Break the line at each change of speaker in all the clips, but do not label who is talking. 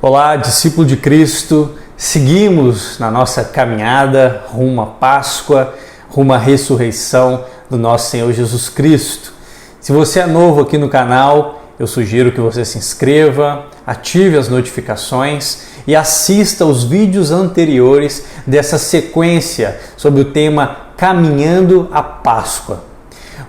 Olá, discípulo de Cristo, seguimos na nossa caminhada rumo à Páscoa, rumo à ressurreição do nosso Senhor Jesus Cristo. Se você é novo aqui no canal, eu sugiro que você se inscreva, ative as notificações e assista os vídeos anteriores dessa sequência sobre o tema Caminhando à Páscoa,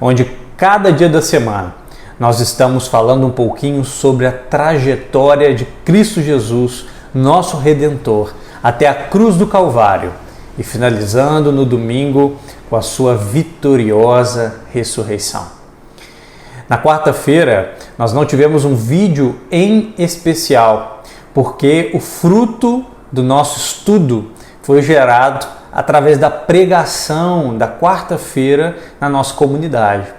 onde cada dia da semana nós estamos falando um pouquinho sobre a trajetória de Cristo Jesus, nosso Redentor, até a cruz do Calvário e finalizando no domingo com a sua vitoriosa ressurreição. Na quarta-feira, nós não tivemos um vídeo em especial, porque o fruto do nosso estudo foi gerado através da pregação da quarta-feira na nossa comunidade.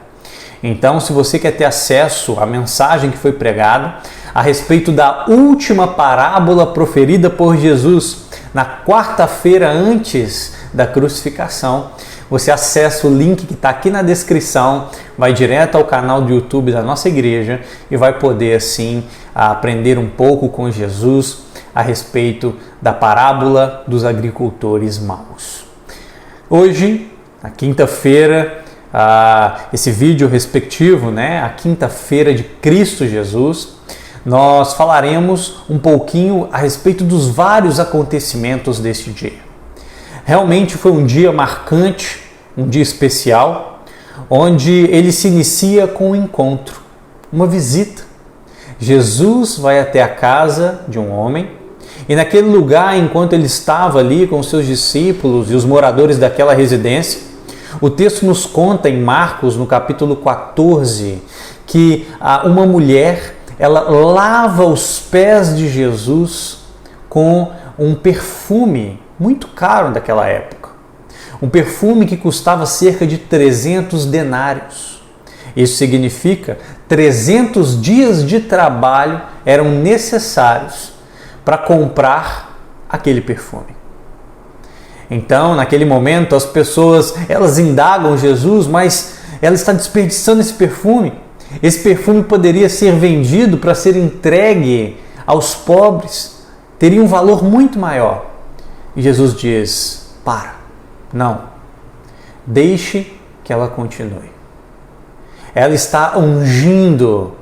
Então, se você quer ter acesso à mensagem que foi pregada a respeito da última parábola proferida por Jesus na quarta-feira antes da crucificação, você acessa o link que está aqui na descrição, vai direto ao canal do YouTube da nossa igreja e vai poder assim aprender um pouco com Jesus a respeito da parábola dos agricultores maus. Hoje, na quinta-feira, esse vídeo respectivo, a quinta-feira de Cristo Jesus, nós falaremos um pouquinho a respeito dos vários acontecimentos deste dia. Realmente foi um dia marcante, um dia especial, onde ele se inicia com um encontro, uma visita. Jesus vai até a casa de um homem e naquele lugar, enquanto ele estava ali com os seus discípulos e os moradores daquela residência, o texto nos conta em Marcos, no capítulo 14, que uma mulher, ela lava os pés de Jesus com um perfume muito caro daquela época. Um perfume que custava cerca de 300 denários. Isso significa 300 dias de trabalho eram necessários para comprar aquele perfume. Então, naquele momento, as pessoas, elas indagam Jesus, mas ela está desperdiçando esse perfume. Esse perfume poderia ser vendido para ser entregue aos pobres, teria um valor muito maior. E Jesus diz, não, deixe que ela continue. Ela está ungindo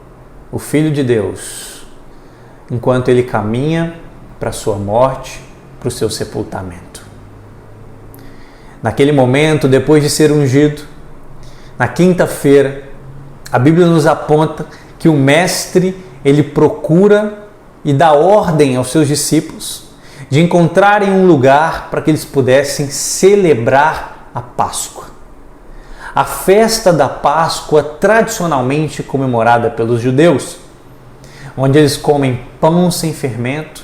o Filho de Deus, enquanto ele caminha para a sua morte, para o seu sepultamento. Naquele momento, depois de ser ungido, na quinta-feira, a Bíblia nos aponta que o Mestre, ele procura e dá ordem aos seus discípulos de encontrarem um lugar para que eles pudessem celebrar a Páscoa. A festa da Páscoa tradicionalmente comemorada pelos judeus, onde eles comem pão sem fermento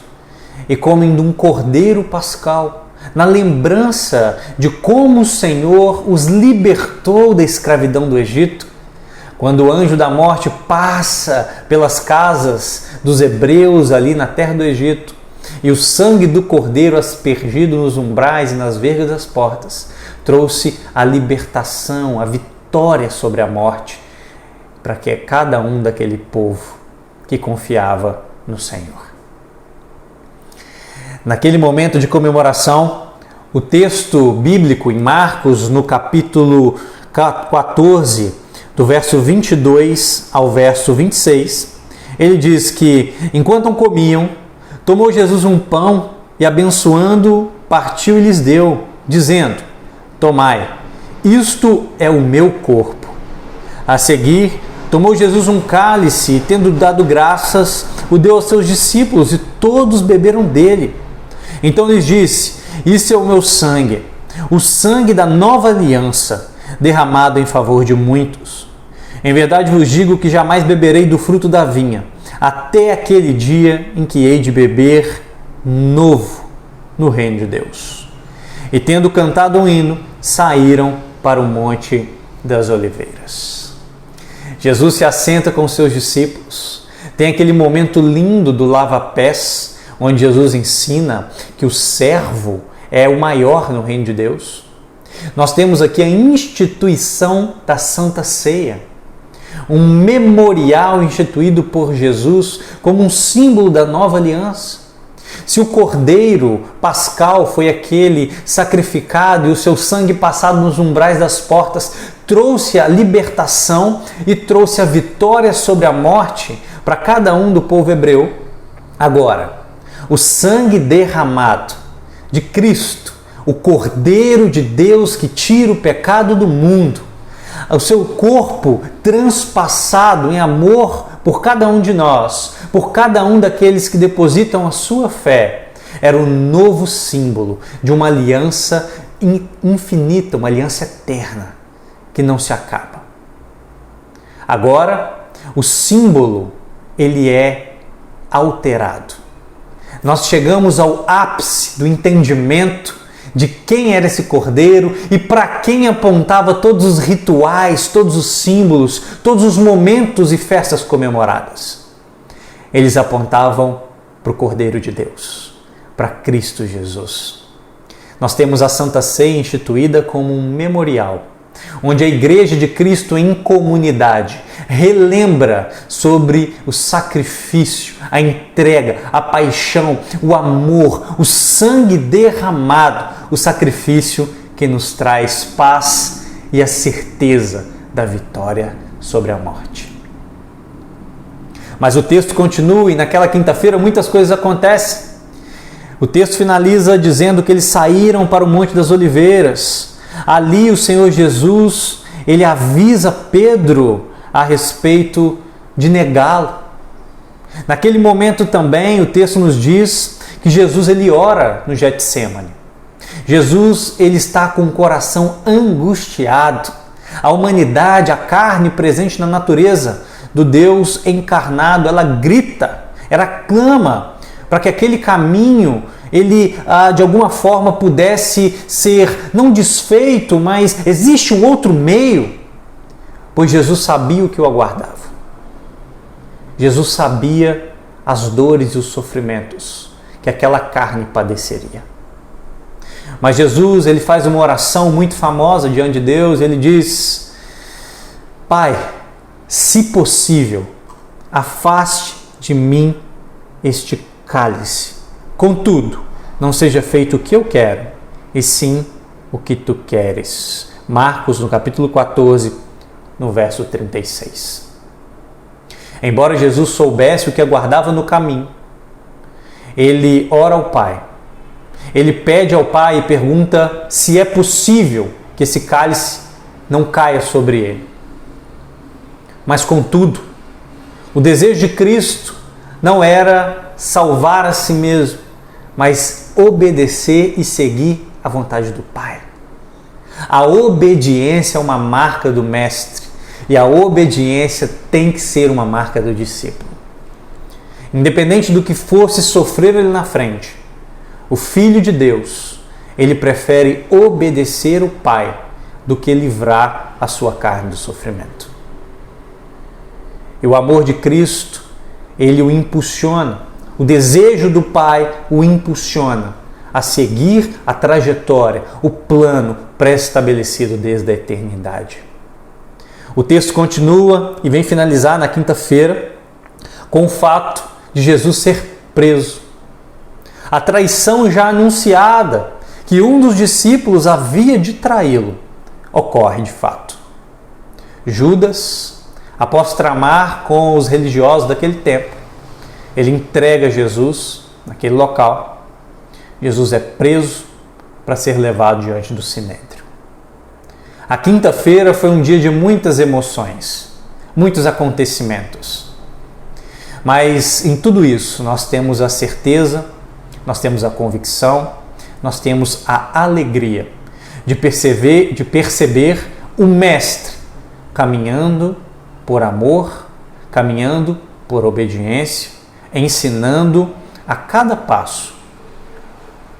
e comem de um cordeiro pascal, na lembrança de como o Senhor os libertou da escravidão do Egito, quando o anjo da morte passa pelas casas dos hebreus ali na terra do Egito e o sangue do cordeiro aspergido nos umbrais e nas vergas das portas trouxe a libertação, a vitória sobre a morte para que cada um daquele povo que confiava no Senhor. Naquele momento de comemoração, o texto bíblico em Marcos, no capítulo 14, do verso 22 ao verso 26, ele diz que, enquanto comiam, tomou Jesus um pão e, abençoando, partiu e lhes deu, dizendo, tomai, isto é o meu corpo. A seguir, tomou Jesus um cálice e, tendo dado graças, o deu aos seus discípulos e todos beberam dele. Então lhes disse, isso é o meu sangue, o sangue da nova aliança, derramado em favor de muitos. Em verdade vos digo que jamais beberei do fruto da vinha, até aquele dia em que hei de beber novo no reino de Deus. E tendo cantado um hino, saíram para o Monte das Oliveiras. Jesus se assenta com os seus discípulos, tem aquele momento lindo do lava-pés, onde Jesus ensina que o servo é o maior no reino de Deus. Nós temos aqui a instituição da Santa Ceia, um memorial instituído por Jesus como um símbolo da nova aliança. Se o cordeiro pascal foi aquele sacrificado e o seu sangue passado nos umbrais das portas trouxe a libertação e trouxe a vitória sobre a morte para cada um do povo hebreu, agora, o sangue derramado de Cristo, o Cordeiro de Deus que tira o pecado do mundo, o seu corpo transpassado em amor por cada um de nós, por cada um daqueles que depositam a sua fé, era o novo símbolo de uma aliança infinita, uma aliança eterna, que não se acaba. Agora, o símbolo, ele é alterado. Nós chegamos ao ápice do entendimento de quem era esse cordeiro e para quem apontava todos os rituais, todos os símbolos, todos os momentos e festas comemoradas. Eles apontavam para o Cordeiro de Deus, para Cristo Jesus. Nós temos a Santa Ceia instituída como um memorial, onde a Igreja de Cristo em comunidade relembra sobre o sacrifício, a entrega, a paixão, o amor, o sangue derramado, o sacrifício que nos traz paz e a certeza da vitória sobre a morte. Mas o texto continua e naquela quinta-feira muitas coisas acontecem. O texto finaliza dizendo que eles saíram para o Monte das Oliveiras. Ali o Senhor Jesus, ele avisa Pedro a respeito de negá-lo. Naquele momento também o texto nos diz que Jesus ele ora no Getsêmani. Jesus ele está com o coração angustiado. A humanidade, a carne presente na natureza do Deus encarnado, ela grita, ela clama para que aquele caminho ele de alguma forma pudesse ser não desfeito, mas existe um outro meio, pois Jesus sabia o que o aguardava. Jesus sabia as dores e os sofrimentos que aquela carne padeceria. Mas Jesus ele faz uma oração muito famosa diante de Deus, ele diz: Pai, se possível, afaste de mim este cálice. Contudo, não seja feito o que eu quero, e sim o que tu queres. Marcos, no capítulo 14, no verso 36. Embora Jesus soubesse o que aguardava no caminho, ele ora ao Pai. Ele pede ao Pai e pergunta se é possível que esse cálice não caia sobre ele. Mas, contudo, o desejo de Cristo não era salvar a si mesmo, mas obedecer e seguir a vontade do Pai. A obediência é uma marca do Mestre e a obediência tem que ser uma marca do discípulo. Independente do que fosse sofrer ali na frente, o Filho de Deus, ele prefere obedecer o Pai do que livrar a sua carne do sofrimento. E o amor de Cristo, ele o impulsiona. O desejo do Pai o impulsiona a seguir a trajetória, o plano pré-estabelecido desde a eternidade. O texto continua e vem finalizar na quinta-feira com o fato de Jesus ser preso. A traição já anunciada, que um dos discípulos havia de traí-lo, ocorre de fato. Judas, após tramar com os religiosos daquele tempo, ele entrega Jesus naquele local. Jesus é preso para ser levado diante do Sinédrio. A quinta-feira foi um dia de muitas emoções, muitos acontecimentos. Mas em tudo isso nós temos a certeza, nós temos a convicção, nós temos a alegria de perceber o Mestre caminhando por amor, caminhando por obediência, ensinando a cada passo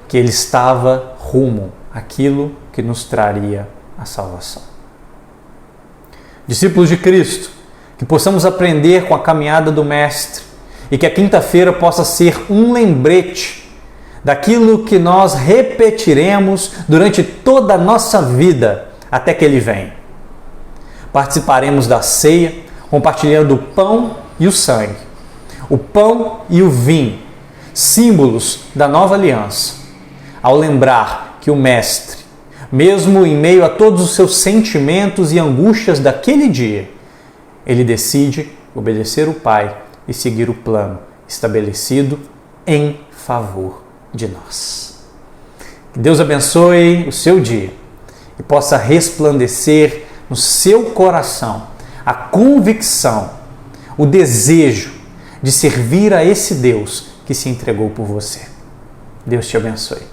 que ele estava rumo àquilo que nos traria a salvação. Discípulos de Cristo, que possamos aprender com a caminhada do Mestre e que a quinta-feira possa ser um lembrete daquilo que nós repetiremos durante toda a nossa vida até que Ele venha. Participaremos da ceia, compartilhando o pão e o sangue, o pão e o vinho, símbolos da nova aliança, ao lembrar que o Mestre, mesmo em meio a todos os seus sentimentos e angústias daquele dia, ele decide obedecer o Pai e seguir o plano estabelecido em favor de nós. Que Deus abençoe o seu dia e possa resplandecer no seu coração a convicção, o desejo de servir a esse Deus que se entregou por você. Deus te abençoe.